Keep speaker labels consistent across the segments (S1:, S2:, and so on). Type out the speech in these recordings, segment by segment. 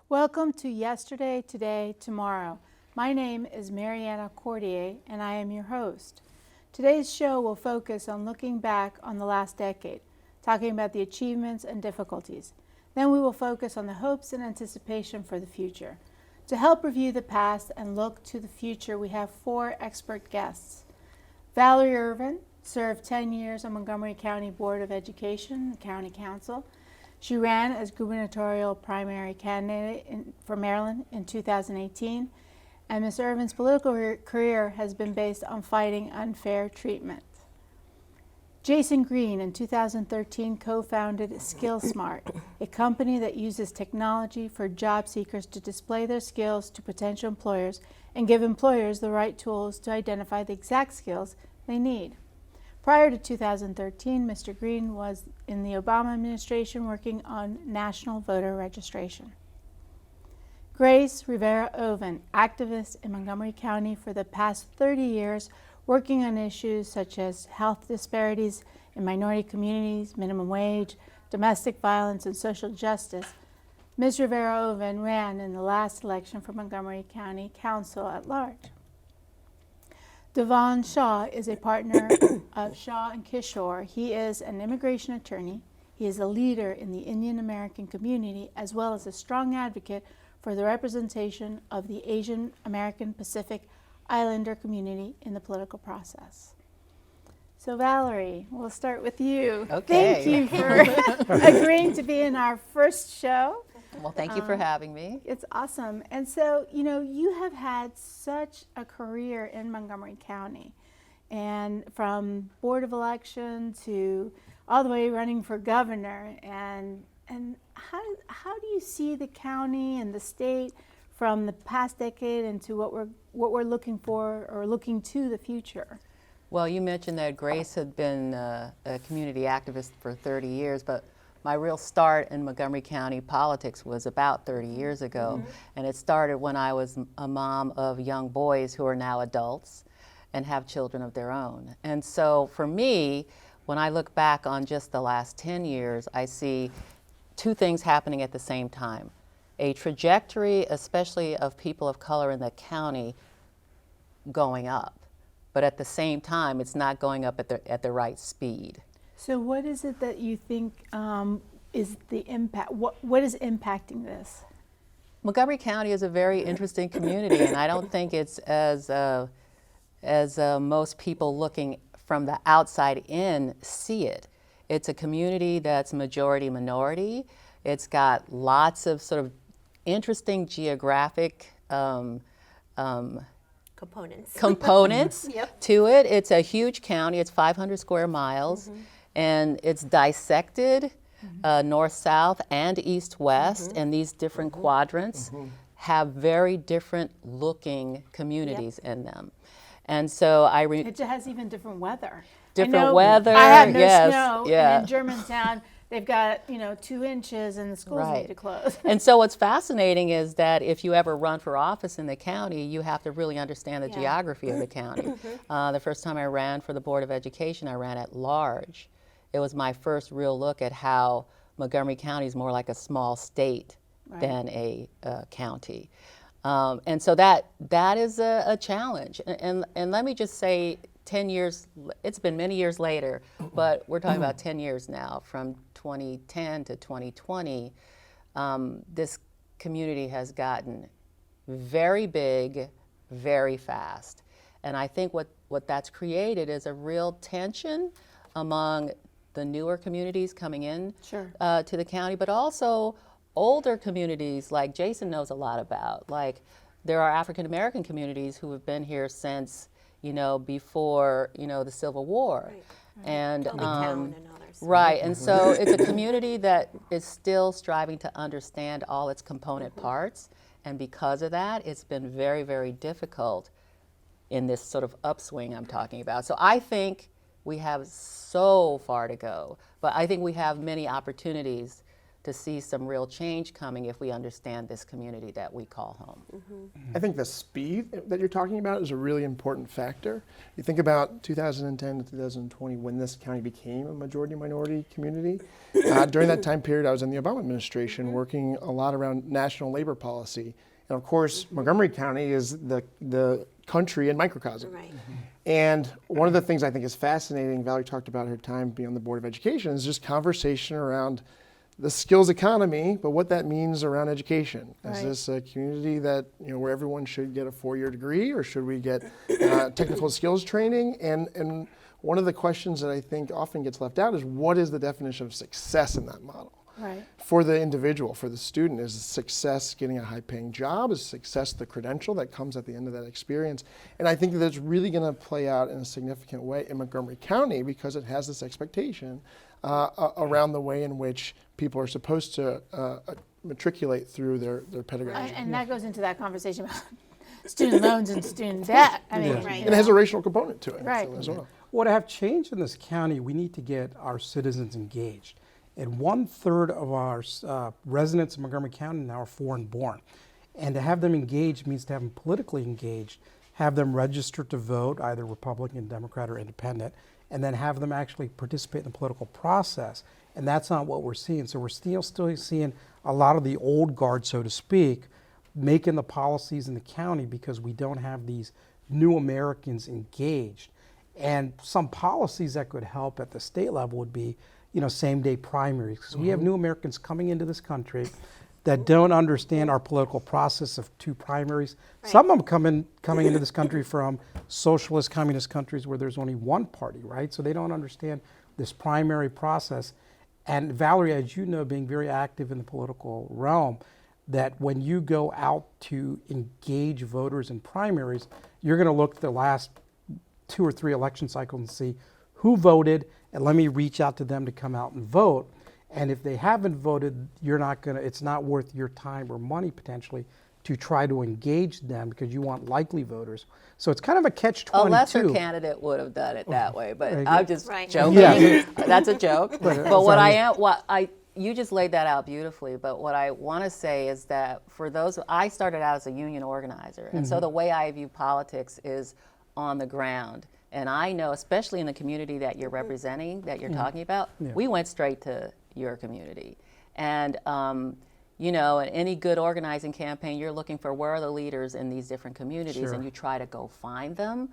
S1: Welcome to Yesterday, Today, Tomorrow. My name is Mariana Cordier, and I am your host. Today's show will focus on looking back on the last decade, talking about the achievements and difficulties. Then we will focus on the hopes and anticipation for the future. To help review the past and look to the future, we have 4 expert guests. Valerie Ervin served 10 years on Montgomery County Board of Education, County Council. She ran as gubernatorial primary candidate for Maryland in 2018, and Ms. Ervin's political career has been based on fighting unfair treatment. Jason Greene in 2013 co-founded SkillSmart, a company that uses technology for job seekers to display their skills to potential employers and give employers the right tools to identify the exact skills they need. Prior to 2013, Mr. Greene was in the Obama administration working on national voter registration. Grace Rivera-Oven, activist in Montgomery County for the past 30 years, working on issues such as health disparities in minority communities, minimum wage, domestic violence, and social justice. Ms. Rivera-Oven ran in the last election for Montgomery County Council at large. Devang Shah is a partner of Shaw and Kishore. He is an immigration attorney. He is a leader in the Indian American community, as well as a strong advocate for the representation of the Asian American Pacific Islander community in the political process. So Valerie, we'll start with you.
S2: Okay.
S1: Thank you for agreeing to be in our first show.
S2: Well, thank you for having me.
S1: It's awesome. And so, you have had such a career in Montgomery County, and from Board of Election to all the way running for governor. And how do you see the county and the state from the past decade into what we're looking for or looking to the future?
S2: Well, you mentioned that Grace had been a community activist for 30 years, but my real start in Montgomery County politics was about 30 years ago, and it started when I was a mom of young boys who are now adults and have children of their own. And so for me, when I look back on just the last 10 years, I see 2 things happening at the same time. A trajectory, especially of people of color in the county, going up, but at the same time, it's not going up at the right speed.
S1: So what is it that you think is the impact? What is impacting this?
S2: Montgomery County is a very interesting community, and I don't think it's as most people looking from the outside in see it. It's a community that's majority minority. It's got lots of sort of interesting geographic components
S3: Yep.
S2: to it. It's a huge county. It's 500 square miles. And it's dissected north-south and east-west, and these different quadrants have very different looking communities in them. And so
S1: It has even different weather.
S2: Different weather,
S1: I have no
S2: yes,
S1: snow,
S2: yeah.
S1: and in Germantown, they've got 2 inches, and the schools need to close.
S2: And so what's fascinating is that if you ever run for office in the county, you have to really understand the geography of the county. The first time I ran for the Board of Education, I ran at large. It was my first real look at how Montgomery County is more like a small state than a county. And so that is a challenge. And let me just say, 10 years, it's been many years later, but we're talking about 10 years now, from 2010 to 2020, this community has gotten very big, very fast. And I think what that's created is a real tension among the newer communities coming in to the county, but also older communities like Jason knows a lot about. Like, there are African American communities who have been here since before the Civil War. And
S3: Town and others.
S2: right, and so it's a community that is still striving to understand all its component parts, and because of that, it's been very, very difficult in this sort of upswing I'm talking about. So I think we have so far to go, but I think we have many opportunities to see some real change coming if we understand this community that we call home.
S3: I think the speed that you're talking about is a really important factor. You think about 2010 to 2020 when this county became a majority minority community. During that time period, I was in the Obama administration working a lot around national labor policy. And of course, Montgomery County is the country in microcosm.
S4: Right.
S3: And one of the things I think is fascinating, Valerie talked about her time being on the Board of Education, is just conversation around the skills economy, but what that means around education. Is
S1: Right.
S3: this a community that, where everyone should get a 4-year degree, or should we get technical skills training? And one of the questions that I think often gets left out is, what is the definition of success in that model?
S1: Right.
S3: For the individual, for the student, is success getting a high-paying job? Is success the credential that comes at the end of that experience? And I think that it's really going to play out in a significant way in Montgomery County, because it has this expectation around the way in which people are supposed to matriculate through their pedagogy.
S1: And that goes into that conversation about student loans and student debt. I mean,
S4: Right.
S1: you
S3: And it has a
S1: know.
S3: racial component to it
S1: Right.
S3: as well.
S5: What have changed in this county, we need to get our citizens engaged. And 1/3 of our residents in Montgomery County now are foreign born. And to have them engaged means to have them politically engaged, have them register to vote, either Republican, Democrat, or Independent, and then have them actually participate in the political process. And that's not what we're seeing. So we're still seeing a lot of the old guard, so to speak, making the policies in the county because we don't have these new Americans engaged. And some policies that could help at the state level would be, same-day primaries. Because we have new Americans coming into this country that don't understand our political process of 2 primaries.
S4: Right.
S5: Some of them coming into this country from socialist, communist countries where there's only one party, right? So they don't understand this primary process. And Valerie, as you know, being very active in the political realm, that when you go out to engage voters in primaries, you're going to look at the last 2 or 3 election cycles and see who voted, and let me reach out to them to come out and vote. And if they haven't voted, it's not worth your time or money potentially to try to engage them because you want likely voters. So it's kind of a catch-22.
S2: A lesser candidate would have done it that way, but
S5: Right.
S2: I'm just
S4: Right.
S2: joking.
S5: Yeah.
S2: That's a joke.
S5: But,
S2: But you just laid that out beautifully. But what I want to say is that for those, I started out as a union organizer, and so the way I view politics is on the ground. And I know, especially in the community that you're representing, that you're talking about, we went straight to your community. And in any good organizing campaign, you're looking for where are the leaders in these different communities,
S5: Sure.
S2: and you try to go find them.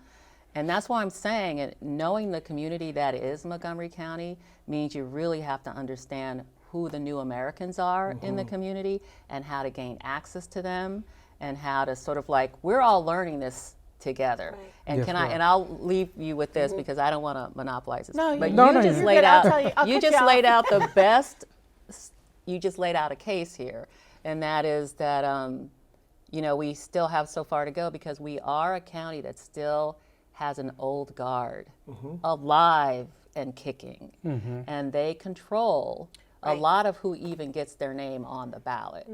S2: And that's why I'm saying it, knowing the community that is Montgomery County means you really have to understand who the new Americans are in the community and how to gain access to them and how to sort of we're all learning this together.
S4: Right.
S2: And
S5: Yes,
S2: can
S5: we
S2: I?
S5: are.
S2: And I'll leave you with this because I don't want to monopolize this.
S1: No,
S2: but
S1: you-
S5: No,
S2: you
S5: no,
S2: just
S5: you're
S2: laid
S1: good. I'll
S2: out.
S1: tell you- I'll
S2: You
S1: cut
S2: just
S1: you off.
S2: laid out the best. You just laid out a case here, and that is that we still have so far to go because we are a county that still has an old guard alive and kicking, and they control a
S4: Right.
S2: lot of who even gets their name on the ballot.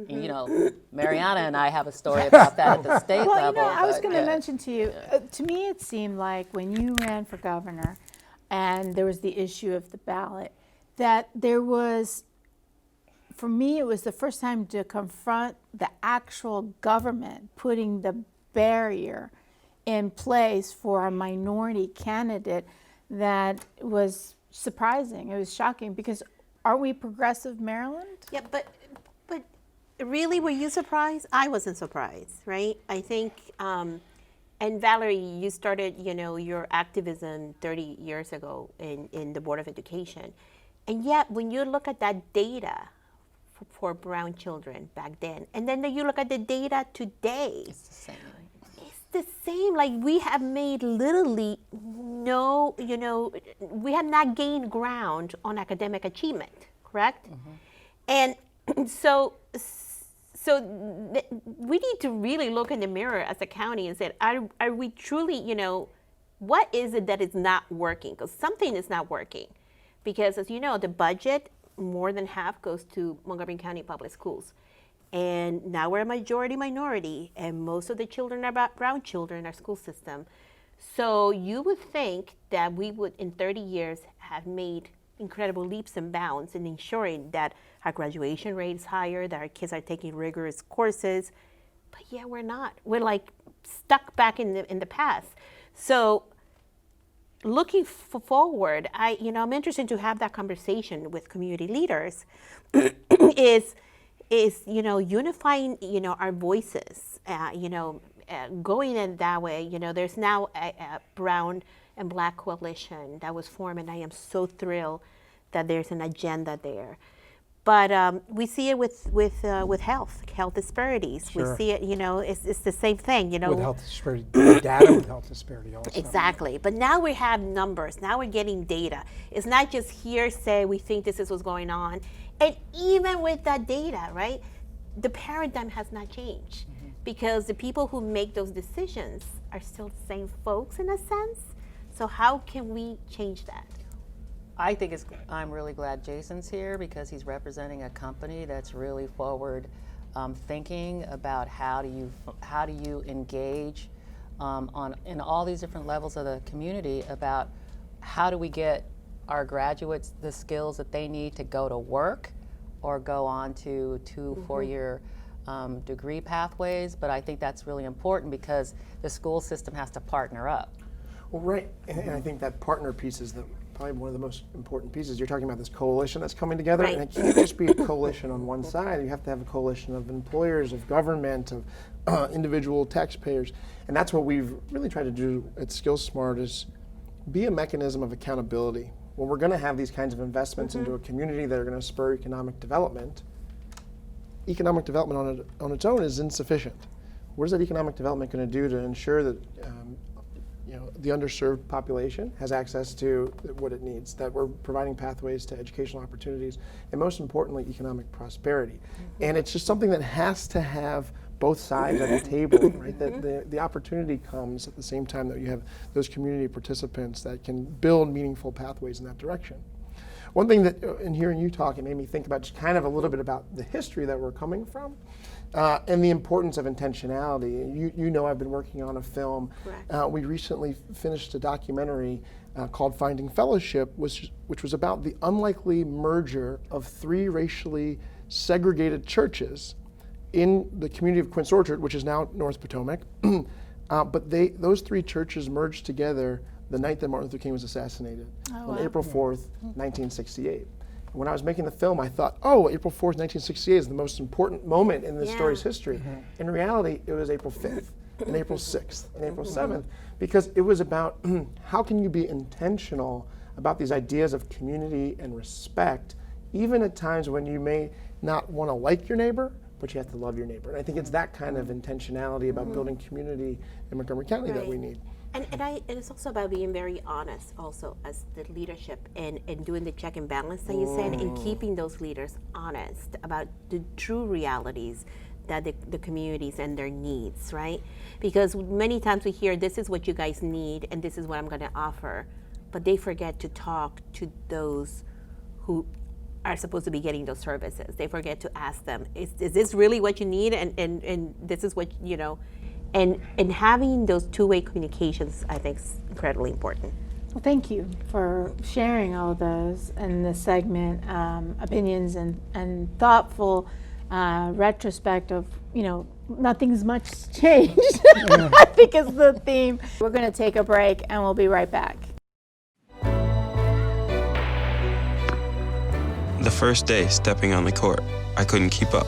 S2: Mariana and I have a story about that at the state
S1: Well,
S2: level.
S1: I was
S2: but,
S1: going to
S2: yeah.
S1: mention to you, to me it seemed like when you ran for governor and there was the issue of the ballot, that there was, for me, it was the first time to confront the actual government putting the barrier in place for a minority candidate that was surprising. It was shocking because aren't we progressive Maryland?
S4: Yeah, but really, were you surprised? I wasn't surprised, right? I think, and Valerie, you started, your activism 30 years ago in the Board of Education. And yet, when you look at that data for brown children back then, and then you look at the data today,
S2: It's the same.
S4: it's the same. Like, we have made literally no, we have not gained ground on academic achievement, correct? And so we need to really look in the mirror as a county and say, are we truly, what is it that is not working? Because something is not working. Because as you know, the budget, more than half goes to Montgomery County Public Schools. And now we're a majority minority, and most of the children are brown children in our school system. So you would think that we would, in 30 years, have made incredible leaps and bounds in ensuring that our graduation rate is higher, that our kids are taking rigorous courses, but yeah, we're not. We're like stuck back in the past. So looking forward, I'm interested to have that conversation with community leaders. is unifying our voices. Going in that way. There's now a brown and black coalition that was formed, and I am so thrilled that there's an agenda there. But we see it with health disparities.
S5: Sure.
S4: We see it, it's the same thing,
S5: With health disparity, data with health disparity also.
S4: Exactly. But now we have numbers. Now we're getting data. It's not just hearsay, we think this is what's going on. And even with that data, right, the paradigm has not changed. Because the people who make those decisions are still the same folks in a sense. So how can we change that?
S2: I'm really glad Jason's here because he's representing a company that's really forward thinking about how do you engage in all these different levels of the community about how do we get our graduates the skills that they need to go to work or go on to 4-year degree pathways. But I think that's really important because the school system has to partner up.
S3: Well, right, and I think that partner piece is probably one of the most important pieces. You're talking about this coalition that's coming together,
S4: Right.
S3: and it can't just be a coalition on one side. You have to have a coalition of employers, of government, of individual taxpayers, and that's what we've really tried to do at SkillSmart is be a mechanism of accountability. When we're going to have these kinds of investments into a community that are going to spur economic development on its own is insufficient. What is that economic development going to do to ensure that the underserved population has access to what it needs, that we're providing pathways to educational opportunities, and most importantly, economic prosperity. And it's just something that has to have both sides at the table, right? That the opportunity comes at the same time that you have those community participants that can build meaningful pathways in that direction. One thing that, in hearing you talk, it made me think about just kind of a little bit about the history that we're coming from. And the importance of intentionality. You know I've been working on a film. We recently finished a documentary called Finding Fellowship, which was about the unlikely merger of 3 racially segregated churches in the community of Quince Orchard, which is now North Potomac. But those 3 churches merged together the night that Martin Luther King was assassinated on April 4th, 1968. When I was making the film, I thought, April 4th, 1968 is the most important moment in this story's history. In reality, it was April 5th, and April 6th, and April 7th, because it was about how can you be intentional about these ideas of community and respect, even at times when you may not want to like your neighbor, but you have to love your neighbor. And I think it's that kind of intentionality about building community in Montgomery County that we need.
S4: And it's also about being very honest also as the leadership and doing the check and balance that you said and keeping those leaders honest about the true realities that the communities and their needs, right? Because many times we hear this is what you guys need and this is what I'm going to offer, but they forget to talk to those who are supposed to be getting those services. They forget to ask them, is this really what you need? And this is what, And having those two-way communications, I think, is incredibly important.
S1: Well, thank you for sharing all of those in this segment, opinions and thoughtful retrospect of, nothing's much changed, I think is the theme. We're going to take a break and we'll be right back.
S6: The first day stepping on the court, I couldn't keep up.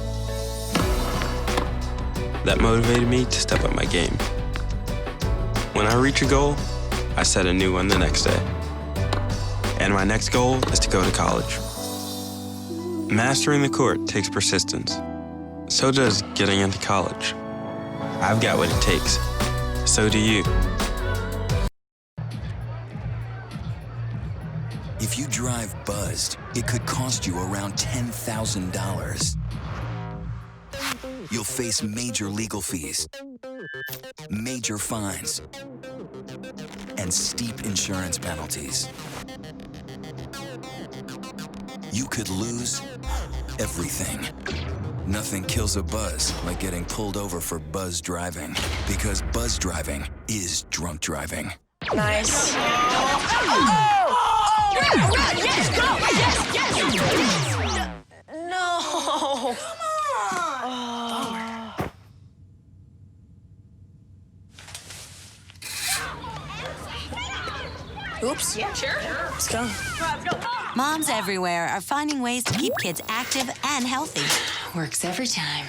S6: That motivated me to step up my game. When I reach a goal, I set a new one the next day. And my next goal is to go to college. Mastering the court takes persistence. So does getting into college. I've got what it takes. So do you.
S7: If you drive buzzed, it could cost you around $10,000. You'll face major legal fees, major fines, and steep insurance penalties. You could lose everything. Nothing kills a buzz like getting pulled over for buzz driving, because buzz driving is drunk driving.
S8: Nice. Yes, go! Yes! No! Come on! Oops. Yeah, sure. Let's go.
S9: Moms everywhere are finding ways to keep kids active and healthy.
S10: Works every time.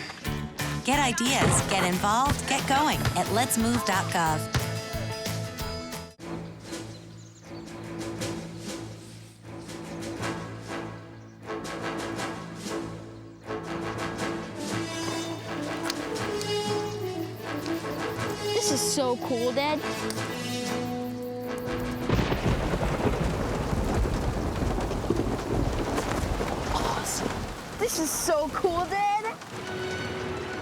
S9: Get ideas, get involved, get going at letsmove.gov.
S11: This is so cool, Dad. Awesome. This is so cool, Dad.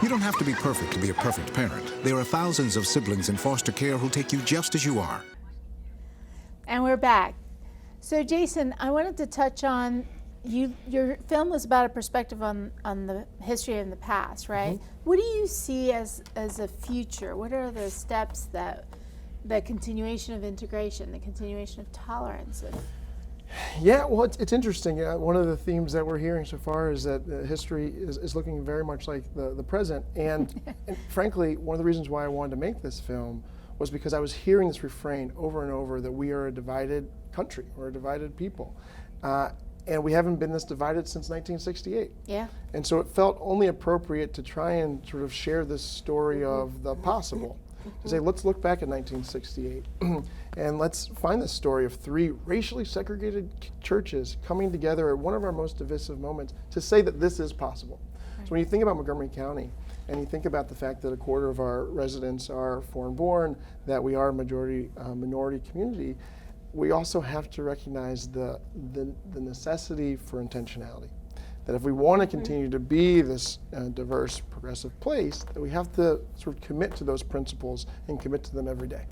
S12: You don't have to be perfect to be a perfect parent. There are thousands of siblings in foster care who'll take you just as you are.
S1: And we're back. So Jason, I wanted to touch on your film was about a perspective on the history in the past, right? Mm-hmm. What do you see as a future? What are the steps that the continuation of integration, the continuation of tolerance?
S3: Yeah, well, it's interesting. One of the themes that we're hearing so far is that history is looking very much like the present. And frankly, one of the reasons why I wanted to make this film was because I was hearing this refrain over and over that we are a divided country, we're a divided people. And we haven't been this divided since 1968.
S1: Yeah.
S3: And so it felt only appropriate to try and sort of share this story of the possible. To say, let's look back at 1968 and let's find the story of 3 racially segregated churches coming together at one of our most divisive moments to say that this is possible. Right. So when you think about Montgomery County and you think about the fact that a quarter of our residents are foreign-born, that we are a majority minority community, we also have to recognize the necessity for intentionality. That if we want to continue to be this diverse, progressive place, that we have to sort of commit to those principles and commit to them every day.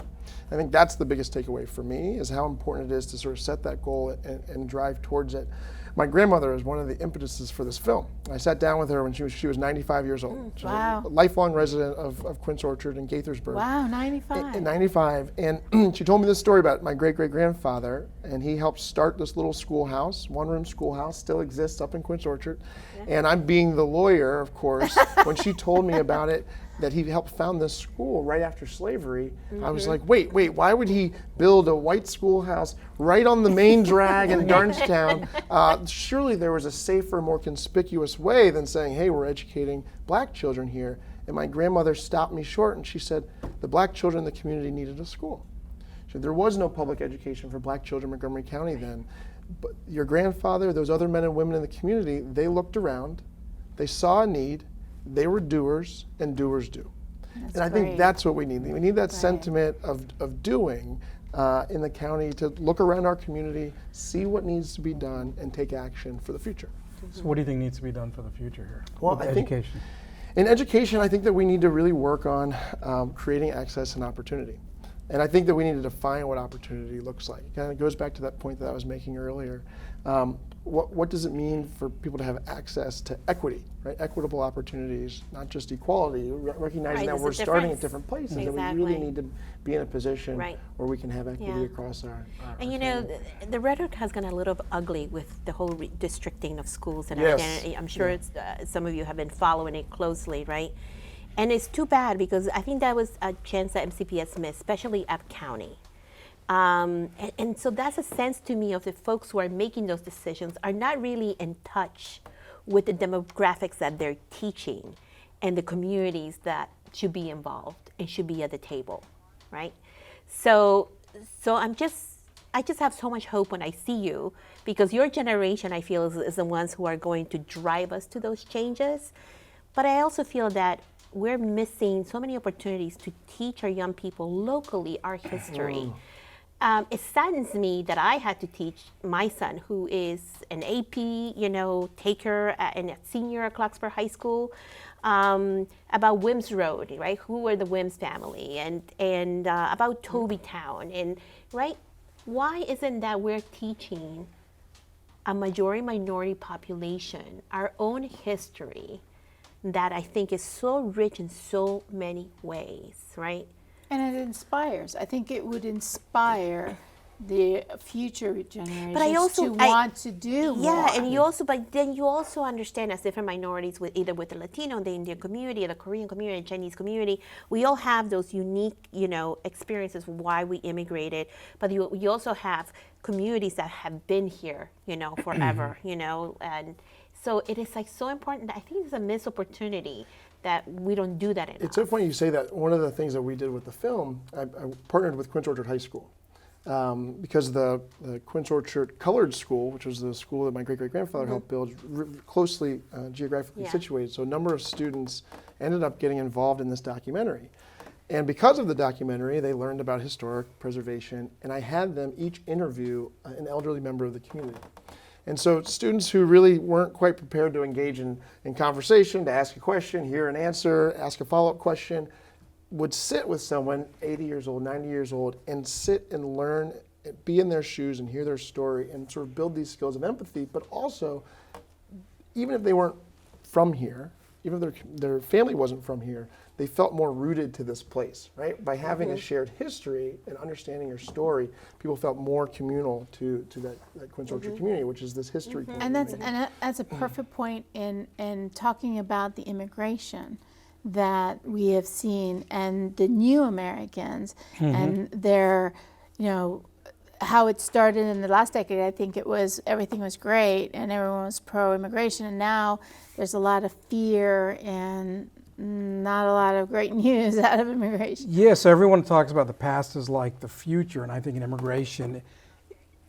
S3: I think that's the biggest takeaway for me, is how important it is to sort of set that goal and drive towards it. My grandmother is one of the impetuses for this film. I sat down with her when she was 95 years old. She was a lifelong resident of Quince Orchard in Gaithersburg.
S1: Wow, 95.
S3: 95. And she told me this story about my great-great-grandfather, and he helped start this little schoolhouse, one-room schoolhouse, still exists up in Quince Orchard. Yeah. And I'm being the lawyer, of course, when she told me about it, that he helped found this school right after slavery. I was like, wait, why would he build a white schoolhouse right on the main drag in Darnestown? Surely there was a safer, more conspicuous way than saying, hey, we're educating black children here. And my grandmother stopped me short and she said, the black children in the community needed a school. She said, there was no public education for black children in Montgomery County then. But your grandfather, those other men and women in the community, they looked around, they saw a need, they were doers, and doers do. And I think that's what we need. We need that sentiment of doing in the county, to look around our community, see what needs to be done, and take action for the future.
S5: So what do you think needs to be done for the future here?
S3: Well, I think in education, I think that we need to really work on creating access and opportunity. And I think that we need to define what opportunity looks like. It kind of goes back to that point that I was making earlier. What does it mean for people to have access to equity, right? Equitable opportunities, not just equality, recognizing that we're starting at different places, and we really need to be in a position where we can have equity across our
S4: And you know, the rhetoric has gotten a little ugly with the whole redistricting of schools and identity. I'm sure it's, some of you have been following it closely, right? And it's too bad, because I think that was a chance that MCPS missed, especially at county. And so that's a sense to me of the folks who are making those decisions are not really in touch with the demographics that they're teaching and the communities that should be involved and should be at the table, right? So I just have so much hope when I see you, because your generation, I feel, is the ones who are going to drive us to those changes. But I also feel that we're missing so many opportunities to teach our young people locally our history. It saddens me that I had to teach my son, who is an AP, taker and a senior at Clarksburg High School, about Wims Road, right? Who were the Wims family, and about Tobytown, and right? Why isn't that we're teaching a majority-minority population our own history that I think is so rich in so many ways, right?
S1: And it inspires. I think it would inspire the future generations
S4: also-
S1: to want to do more.
S4: Yeah, and you also, but then you also understand as different minorities, with either with the Latino, the Indian community, the Korean community, the Chinese community, we all have those unique, experiences why we immigrated. But you also have communities that have been here, forever, and so it is like so important. I think it's a missed opportunity that we don't do that enough.
S3: It's so funny you say that. One of the things that we did with the film, I partnered with Quince Orchard High School. Because the Quince Orchard Colored School, which was the school that my great-great-grandfather helped build, closely geographically situated. So a number of students ended up getting involved in this documentary. And because of the documentary, they learned about historic preservation, and I had them each interview an elderly member of the community. And so students who really weren't quite prepared to engage in conversation, to ask a question, hear an answer, ask a follow-up question, would sit with someone 80 years old, 90 years old, and sit and learn, be in their shoes and hear their story and sort of build these skills of empathy, but also, even if they weren't from here, even if their family wasn't from here, they felt more rooted to this place, right? By having a shared history and understanding your story, people felt more communal to that Quince Orchard community, which is this history.
S1: And that's a perfect point in talking about the immigration that we have seen and the new Americans and their, how it started in the last decade. I think everything was great and everyone was pro-immigration, and now there's a lot of fear and not a lot of great news out of immigration.
S5: Yes, everyone talks about the past as like the future, and I think in immigration,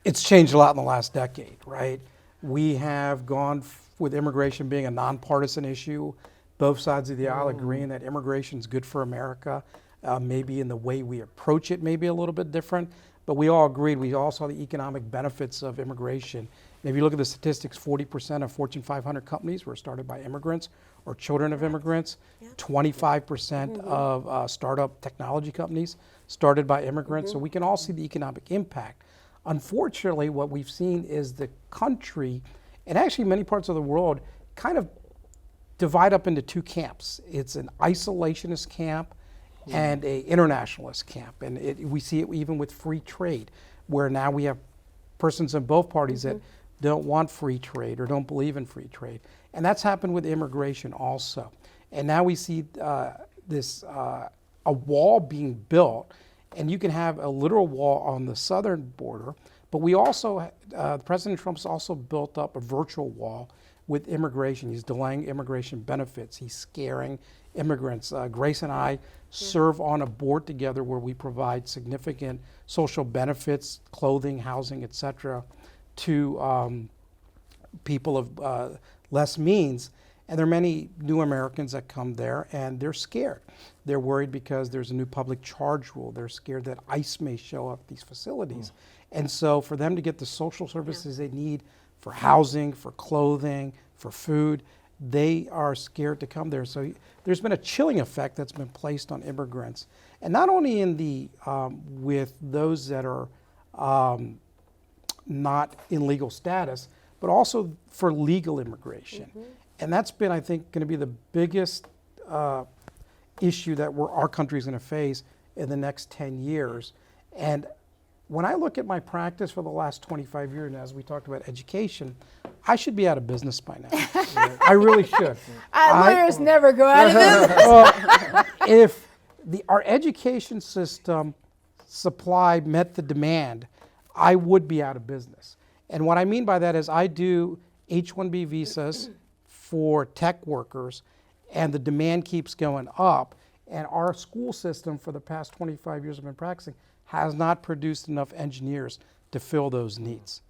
S5: it's changed a lot in the last decade, right? We have gone with immigration being a nonpartisan issue. Both sides of the aisle agreeing that immigration is good for America. Maybe in the way we approach it may be a little bit different, but we all agreed. We all saw the economic benefits of immigration. And if you look at the statistics, 40% of Fortune 500 companies were started by immigrants or children of immigrants. 25% of startup technology companies started by immigrants. So we can all see the economic impact. Unfortunately, what we've seen is the country, and actually many parts of the world, kind of divide up into two camps. It's an isolationist camp and a internationalist camp. And we see it even with free trade, where now we have persons in both parties that don't want free trade or don't believe in free trade. And that's happened with immigration also. And now we see a wall being built, and you can have a literal wall on the southern border, but we also, President Trump's also built up a virtual wall with immigration. He's delaying immigration benefits. He's scaring immigrants. Grace and I serve on a board together where we provide significant social benefits, clothing, housing, etc., to people of less means. And there are many new Americans that come there, and they're scared. They're worried because there's a new public charge rule. They're scared that ICE may show up at these facilities. And so for them to get the social services they need for housing, for clothing, for food, they are scared to come there. So there's been a chilling effect that's been placed on immigrants. And not only in the with those that are not in legal status, but also for legal immigration. And that's been, I think, going to be the biggest issue that our country is going to face in the next 10 years. And when I look at my practice for the last 25 years, and as we talked about education, I should be out of business by now. I really should.
S1: Lawyers never go out of business.
S5: Well, if our education system supply met the demand, I would be out of business. And what I mean by that is I do H-1B visas for tech workers, and the demand keeps going up. And our school system for the past 25 years I've been practicing has not produced enough engineers to fill those needs.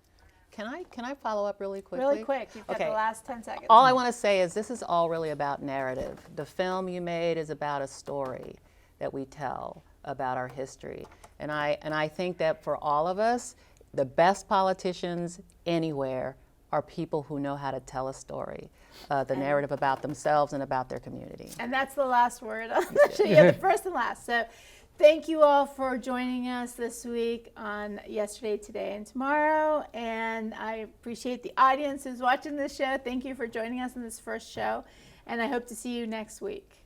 S2: Can I follow up really quickly?
S1: Really quick. You've got the last 10 seconds.
S2: All I want to say is this is all really about narrative. The film you made is about a story that we tell about our history. And I think that for all of us, the best politicians anywhere are people who know how to tell a story, the narrative about themselves and about their community.
S1: And that's the last word on the show. Yeah, the first and last. So thank you all for joining us this week on Yesterday, Today, and Tomorrow. And I appreciate the audience who's watching this show. Thank you for joining us in this first show. And I hope to see you next week.